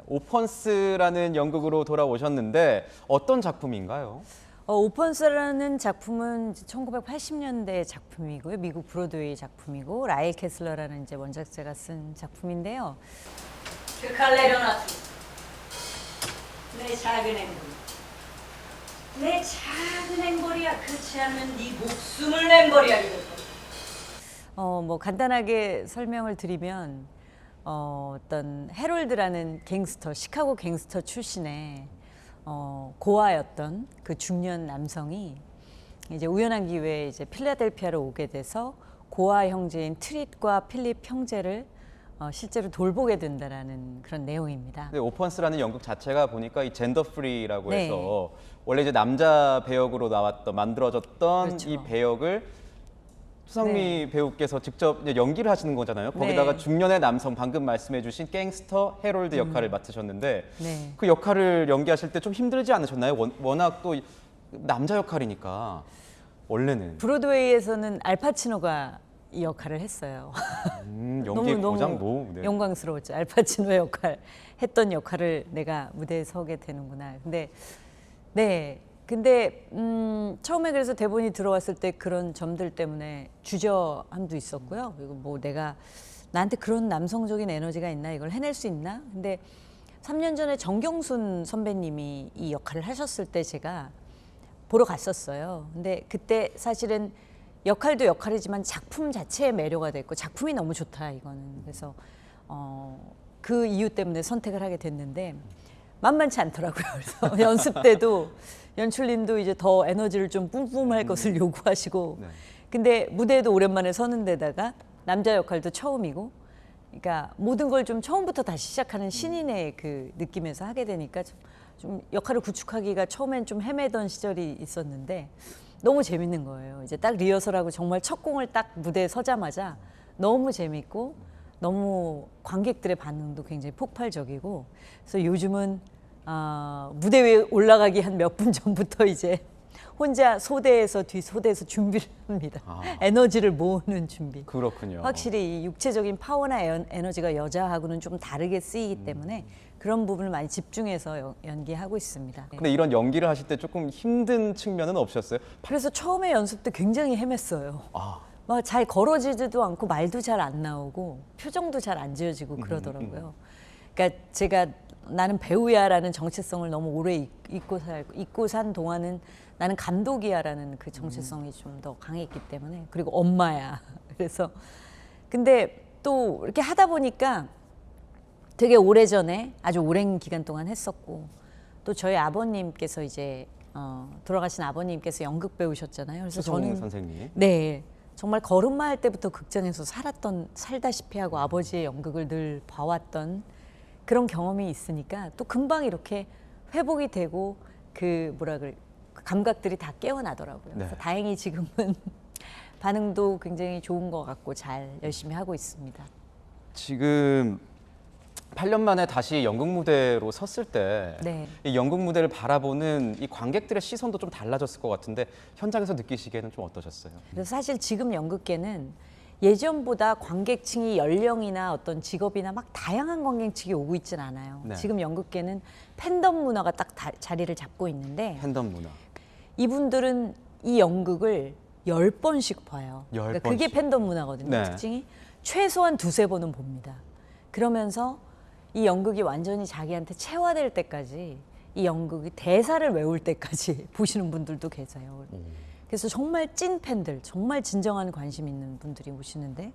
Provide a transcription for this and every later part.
오펀스라는 연극으로 돌아오셨는데 어떤 작품인가요? 오펀스라는 작품은 1980년대 작품이고요. 미국 브로드웨이 작품이고 라일 캐슬러라는 이제 원작자가 쓴 작품인데요. 그 내려놔두 내 작은 행복 내 작은 행벌이야. 그렇지 않으면 네 목숨을 낸 벌이야. 뭐 간단하게 설명을 드리면 어떤 해롤드라는 갱스터, 시카고 갱스터 출신의 고아였던 그 중년 남성이 이제 우연한 기회에 이제 필라델피아로 오게 돼서 고아 형제인 트릿과 필립 형제를 실제로 돌보게 된다라는 그런 내용입니다. 근데 오펀스라는 연극 자체가 보니까 이 젠더 프리라고 네. 해서 원래 이제 남자 배역으로 만들어졌던 그렇죠. 이 배역을 수상미 네. 배우께서 직접 이제 연기를 하시는 거잖아요. 거기다가 네. 중년의 남성, 방금 말씀해주신 갱스터 해롤드 역할을 맡으셨는데 네. 그 역할을 연기하실 때 좀 힘들지 않으셨나요? 워낙 또 남자 역할이니까 원래는 브로드웨이에서는 알파치노가 이 역할을 했어요. 연기의 고장 뭐 네. 영광스러웠죠. 알파치노의 역할 했던 역할을 내가 무대에 서게 되는구나. 근데 처음에 그래서 대본이 들어왔을 때 그런 점들 때문에 주저함도 있었고요. 그리고 뭐 내가 나한테 그런 남성적인 에너지가 있나, 이걸 해낼 수 있나? 근데 3년 전에 정경순 선배님이 이 역할을 하셨을 때 제가 보러 갔었어요. 근데 그때 사실은 역할도 역할이지만 작품 자체의 매료가 됐고 작품이 너무 좋다 이거는. 그래서 그 이유 때문에 선택을 하게 됐는데 만만치 않더라고요. 그래서 연습 때도 연출님도 이제 더 에너지를 좀 뿜뿜할 것을 요구하시고 네. 근데 무대에도 오랜만에 서는 데다가 남자 역할도 처음이고 그러니까 모든 걸 좀 처음부터 다시 시작하는 신인의 그 느낌에서 하게 되니까 좀 역할을 구축하기가 처음엔 좀 헤매던 시절이 있었는데 너무 재밌는 거예요. 이제 딱 리허설하고 정말 첫 공을 딱 무대에 서자마자 너무 재밌고 너무 관객들의 반응도 굉장히 폭발적이고 그래서 요즘은 무대 위에 올라가기 한 몇 분 전부터 이제 혼자 소대에서 뒷소대에서 준비를 합니다. 에너지를 모으는 준비. 그렇군요. 확실히 이 육체적인 파워나 에너지가 여자하고는 좀 다르게 쓰이기 때문에 그런 부분을 많이 집중해서 연기하고 있습니다. 근데 이런 연기를 하실 때 조금 힘든 측면은 없으셨어요? 그래서 처음에 연습 때 굉장히 헤맸어요. 막 잘 걸어지지도 않고 말도 잘 안 나오고 표정도 잘 안 지어지고 그러더라고요. 그러니까 제가 나는 배우야라는 정체성을 너무 오래 잊고 산 동안은 나는 감독이야라는 그 정체성이 좀 더 강했기 때문에 그리고 엄마야. 그래서 근데 또 이렇게 하다 보니까 되게 오래전에 아주 오랜 기간 동안 했었고 또 저희 아버님께서 이제 돌아가신 아버님께서 연극 배우셨잖아요. 그래서 저는 선생님. 네 정말 걸음마 할 때부터 극장에서 살다시피 하고 아버지의 연극을 늘 봐왔던 그런 경험이 있으니까 또 금방 이렇게 회복이 되고 그 감각들이 다 깨어나더라고요. 네. 그래서 다행히 지금은 반응도 굉장히 좋은 것 같고 잘 열심히 하고 있습니다. 지금 8년 만에 다시 연극 무대로 섰을 때 네. 이 연극 무대를 바라보는 이 관객들의 시선도 좀 달라졌을 것 같은데 현장에서 느끼시기에는 좀 어떠셨어요? 그래서 사실 지금 연극계는 예전보다 관객층이 연령이나 어떤 직업이나 막 다양한 관객층이 오고 있진 않아요. 네. 지금 연극계는 팬덤 문화가 딱 자리를 잡고 있는데 팬덤 문화. 이분들은 이 연극을 10번씩 봐요. 그러니까 그게 10번씩. 팬덤 문화거든요. 네. 특징이 최소한 2~3번은 봅니다. 그러면서 이 연극이 완전히 자기한테 체화될 때까지 이 연극이 대사를 외울 때까지 보시는 분들도 계세요. 그래서 정말 찐 팬들, 정말 진정한 관심 있는 분들이 오시는데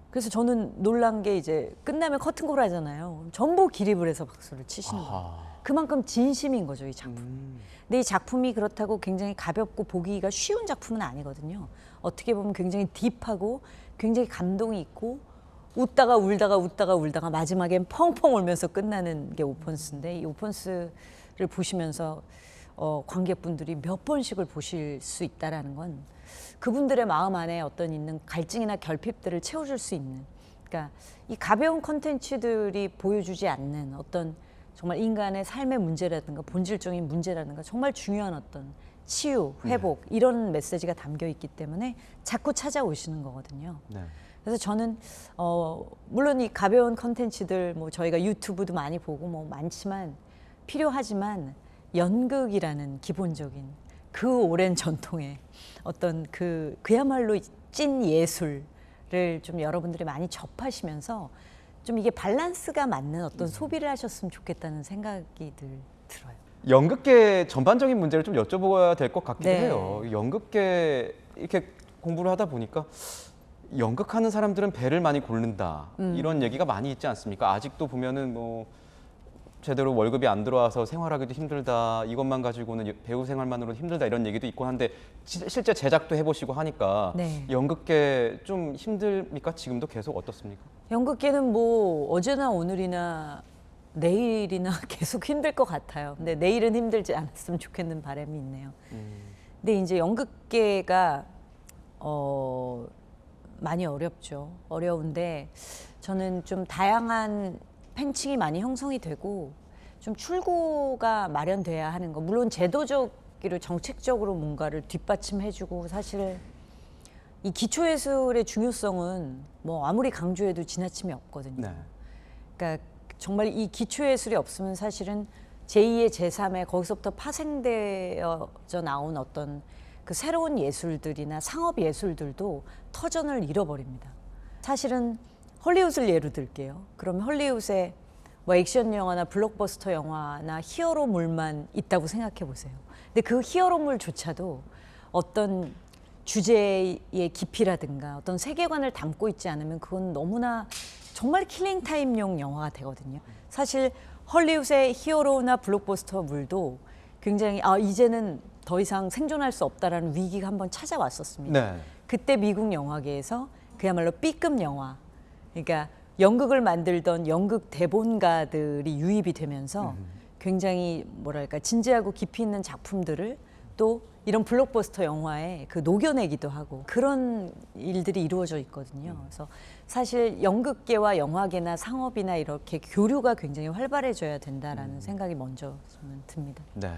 그래서 저는 놀란 게 이제 끝나면 커튼콜 하잖아요. 전부 기립을 해서 박수를 치시는 거예요. 그만큼 진심인 거죠, 이 작품. 근데 이 작품이 그렇다고 굉장히 가볍고 보기가 쉬운 작품은 아니거든요. 어떻게 보면 굉장히 딥하고 굉장히 감동이 있고 웃다가 울다가 마지막엔 펑펑 울면서 끝나는 게 오펀스인데 이 오펀스를 보시면서 관객분들이 몇 번씩을 보실 수 있다라는 건 그분들의 마음 안에 어떤 있는 갈증이나 결핍들을 채워줄 수 있는 그러니까 이 가벼운 컨텐츠들이 보여주지 않는 어떤 정말 인간의 삶의 문제라든가 본질적인 문제라든가 정말 중요한 어떤 치유, 회복 이런 메시지가 담겨 있기 때문에 자꾸 찾아오시는 거거든요. 네. 그래서 저는 물론 이 가벼운 컨텐츠들 뭐 저희가 유튜브도 많이 보고 뭐 많지만 필요하지만 연극이라는 기본적인 그 오랜 전통의 어떤 그야말로 찐 예술을 좀 여러분들이 많이 접하시면서 좀 이게 밸런스가 맞는 어떤 소비를 하셨으면 좋겠다는 생각이 들어요. 연극계 전반적인 문제를 좀 여쭤봐야 될 것 같기도 네. 해요. 연극계 이렇게 공부를 하다 보니까 연극하는 사람들은 배를 많이 고른다 이런 얘기가 많이 있지 않습니까? 아직도 보면은 뭐 제대로 월급이 안 들어와서 생활하기도 힘들다, 이것만 가지고는 배우 생활만으로 힘들다 이런 얘기도 있고 한데 실제 제작도 해보시고 하니까 네. 연극계 좀 힘듭니까? 지금도 계속 어떻습니까? 연극계는 뭐 어제나 오늘이나 내일이나 계속 힘들 것 같아요. 근데 내일은 힘들지 않았으면 좋겠는 바람이 있네요. 근데 이제 연극계가 많이 어렵죠. 어려운데 저는 좀 다양한 팬층이 많이 형성이 되고 좀 출구가 마련돼야 하는 거. 물론 제도적으로 정책적으로 뭔가를 뒷받침해주고 사실 이 기초예술의 중요성은 뭐 아무리 강조해도 지나침이 없거든요. 네. 그러니까 정말 이 기초예술이 없으면 사실은 제2의 제3의 거기서부터 파생되어져 나온 어떤 그 새로운 예술들이나 상업 예술들도 터전을 잃어버립니다. 사실은 헐리우드를 예로 들게요. 그러면 헐리우드에 뭐 액션 영화나 블록버스터 영화나 히어로물만 있다고 생각해 보세요. 근데 그 히어로물조차도 어떤 주제의 깊이라든가 어떤 세계관을 담고 있지 않으면 그건 너무나 정말 킬링타임용 영화가 되거든요. 사실 헐리우드의 히어로나 블록버스터물도 굉장히 이제는 더 이상 생존할 수 없다라는 위기가 한번 찾아왔었습니다. 네. 그때 미국 영화계에서 그야말로 B급 영화, 그러니까 연극을 만들던 연극 대본가들이 유입이 되면서 굉장히 뭐랄까 진지하고 깊이 있는 작품들을 또 이런 블록버스터 영화에 녹여내기도 하고 그런 일들이 이루어져 있거든요. 그래서 사실 연극계와 영화계나 상업이나 이렇게 교류가 굉장히 활발해져야 된다라는 생각이 먼저 저는 듭니다. 네.